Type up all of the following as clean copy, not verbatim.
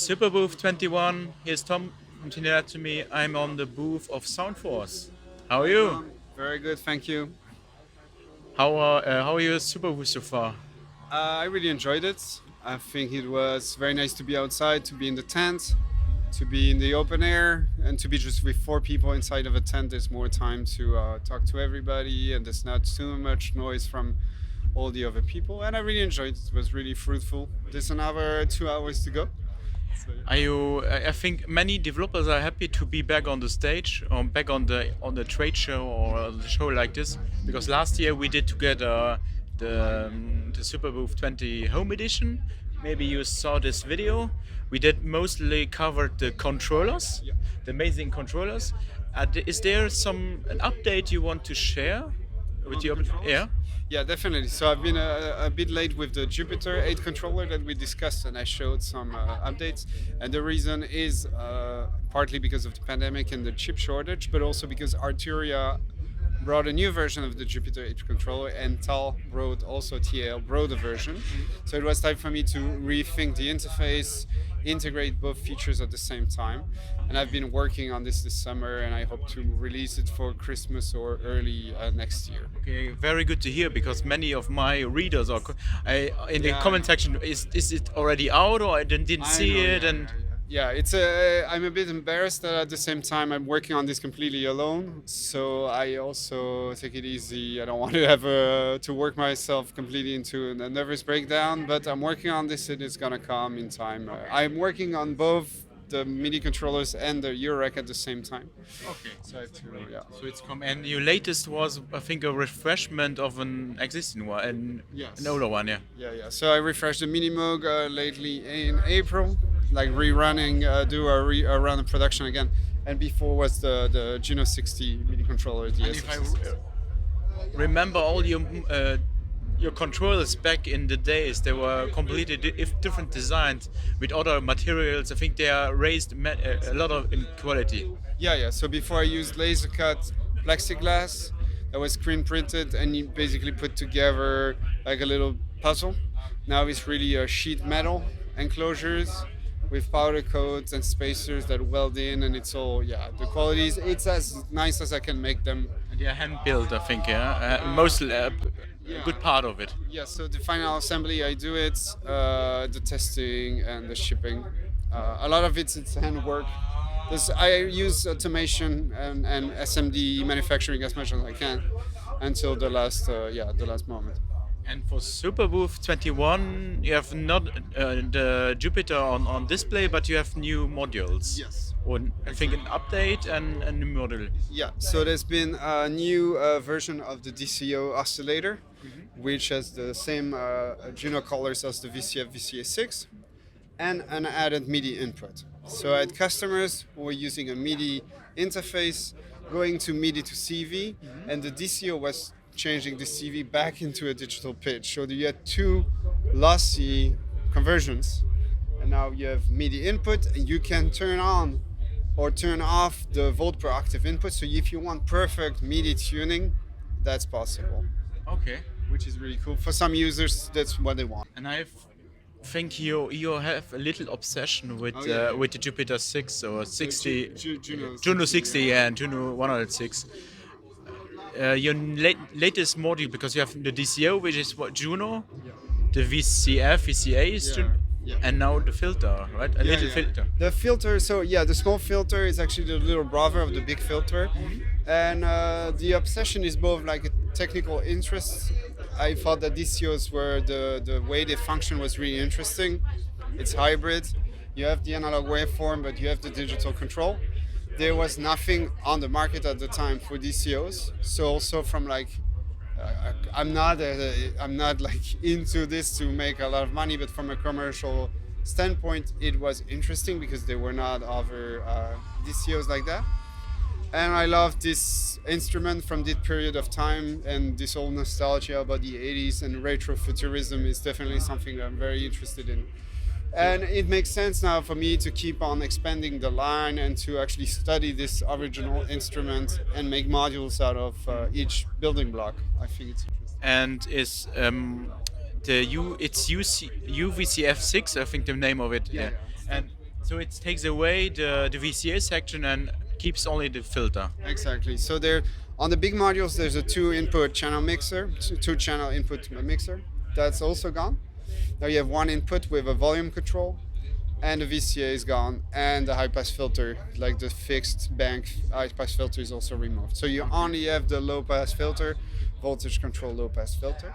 Superbooth 21. Here's Tom from to me. I'm on the booth of Soundforce. How are you? Very good, thank you. How are you at Superbooth so far? I really enjoyed it. I think it was very nice to be outside, to be in the tent, to be in the open air, and to be just with four people inside of a tent. There's more time to talk to everybody, and there's not too much noise from all the other people. And I really enjoyed it. It was really fruitful. There's another 2 hours to go. So, yeah. Are you? I think many developers are happy to be back on the stage or back on the trade show or the show like this, because last year we did together the Superbooth 20 Home Edition. Maybe you saw this video. We did mostly covered the controllers, Yeah. the amazing controllers. Is there an update you want to share with your? Yeah. Yeah, definitely. So I've been a bit late with the Jupiter-8 controller that we discussed, and I showed some updates. And the reason is partly because of the pandemic and the chip shortage, but also because Arturia brought a new version of the Jupiter-8 controller, and TAL brought a version. So it was time for me to rethink the interface, integrate both features at the same time. And I've been working on this summer, and I hope to release it for Christmas or early next year. Okay, very good to hear, because many of my readers are in the Yeah. comment section. Is it already out, or I didn't I see know, it? yeah, And yeah, it's I'm a bit embarrassed that at the same time I'm working on this completely alone. So I also take it easy. I don't want to have to work myself completely into a nervous breakdown. But I'm working on this, and it's gonna come in time. I'm working on both the MIDI controllers and the Eurorack at the same time. okay. So I have to, yeah. So it's come, and your latest was, I think, a refreshment of an existing one, Yes. an older one, yeah. Yeah. So I refreshed the Minimoog lately in April, like rerunning, a run of production again. And before was the Juno-60 MIDI controller. The And if I SX. remember all your controllers back in the days, they were completely different designs with other materials. I think they are raised a lot of in quality. Yeah. So before I used laser cut plexiglass that was screen printed, and you basically put together like a little puzzle. Now it's really sheet metal enclosures with powder coats and spacers that weld in, and it's all, yeah, the quality it's as nice as I can make them. And they are hand built, I think, yeah. Mostly a good part of it. Yeah, so the final assembly, I do it, the testing and the shipping. A lot of it's handwork. I use automation and SMD manufacturing as much as I can until the last moment. And for Superbooth 21, you have not the Jupiter on display, but you have new modules. Yes. Or I think an update and a new module. Yeah, so there's been a new version of the DCO oscillator, which has the same Juno colors as the VCF VCA6, and an added MIDI input. So I had customers who were using a MIDI interface, going to MIDI to CV, and the DCO was changing the CV back into a digital pitch. So you had two lossy conversions, and now you have MIDI input, and you can turn on or turn off the volt per octave input. So if you want perfect MIDI tuning, that's possible, Okay. which is really cool. For some users, that's what they want. And I think you have a little obsession with Oh, yeah. with the Jupiter 6 or 60, Juno Juno 60 and Juno 106. Your latest module, because you have the DCO, which is what, Juno, the VCF, VCA is Yeah, yeah. and now the filter, right? A little Yeah. filter. The filter, so yeah, the small filter is actually the little brother of the big filter. And the obsession is both like a technical interest. I thought that DCOs were the way they function was really interesting. It's hybrid. You have the analog waveform, but you have the digital control. There was nothing on the market at the time for DCOs. So also from like, I'm not like into this to make a lot of money, but from a commercial standpoint, it was interesting because there were not other DCOs like that. And I love this instrument from this period of time, and this whole nostalgia about the 80s and retrofuturism is definitely something that I'm very interested in. And it makes sense now for me to keep on expanding the line and to actually study this original instrument and make modules out of each building block. I think it's interesting. And is it's UVCF 6, I think the name of it. Yeah. And So it takes away the VCA section and keeps only the filter. Exactly. So there, on the big modules, there's a two-input channel mixer, two-channel input mixer. That's also gone. Now you have one input with a volume control, and the VCA is gone, and the high-pass filter, like the fixed bank high-pass filter, is also removed. So you only have the low-pass filter, voltage control low-pass filter.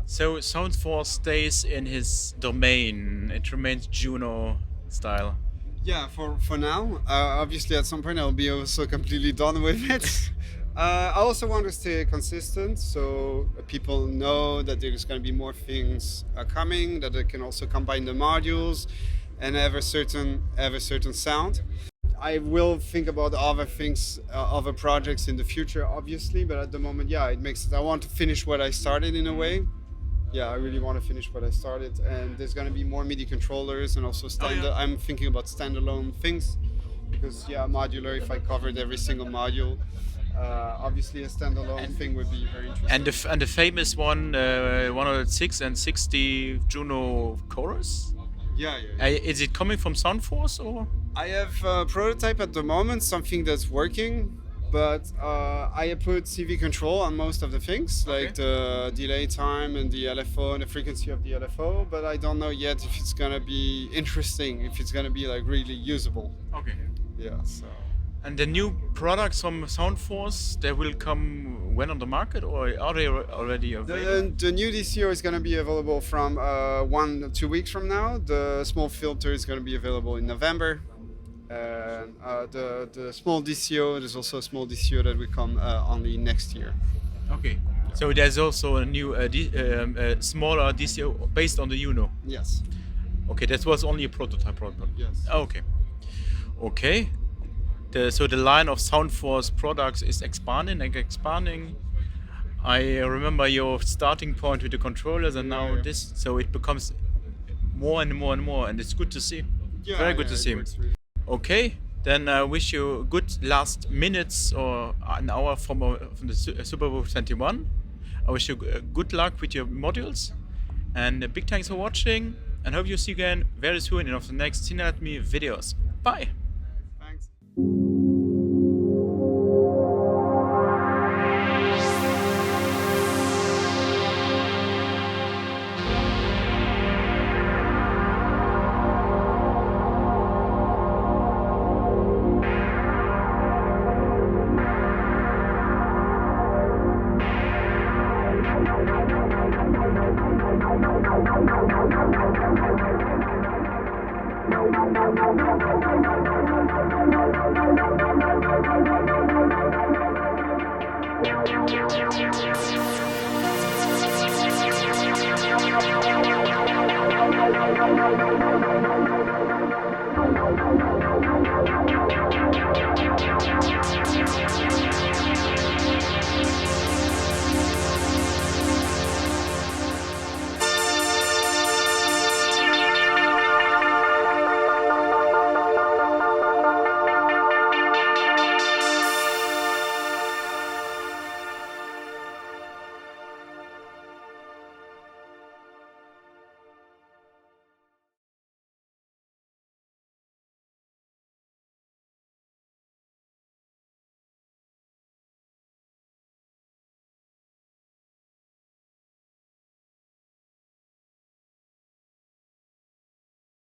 So Soundforce stays in his domain. It remains Juno style. Yeah, for now. Obviously, at some point, I'll be also completely done with it. I also want to stay consistent, so people know that there's going to be more things coming, that they can also combine the modules and have a certain sound. I will think about other things, other projects in the future, obviously, but at the moment, yeah, it makes sense. I want to finish what I started in a way. Yeah, I really want to finish what I started, and there's going to be more MIDI controllers and also I'm thinking about standalone things because modular. If I covered every single module, obviously a standalone thing would be very interesting. And the famous one, 106 and 60 Juno chorus. Yeah. Is it coming from Soundforce or? I have a prototype at the moment, something that's working. But I put CV control on most of the things, like the delay time and the LFO and the frequency of the LFO. But I don't know yet if it's gonna be interesting, if it's gonna be like really usable. Okay. Yeah. So. And the new products from Soundforce, they will come when on the market, or are they already available? The new DCO is gonna be available from 1 to 2 weeks from now. The small filter is gonna be available in November. And the small DCO, there's also a small DCO that will come only next year. Okay. So there's also a new smaller DCO based on the Juno. Yes. Okay, that was only a prototype product. Yes. Okay. Okay. So the line of Soundforce products is expanding and expanding. I remember your starting point with the controllers, and now this. So it becomes more and more and more, and it's good to see. Yeah, very good to see. Really. Okay, then I wish you good last minutes or an hour from the Superbooth 21. I wish you good luck with your modules, and big thanks for watching, and hope you see you again very soon in one of the next SYNTH Me videos. Bye! Thanks. Thank you.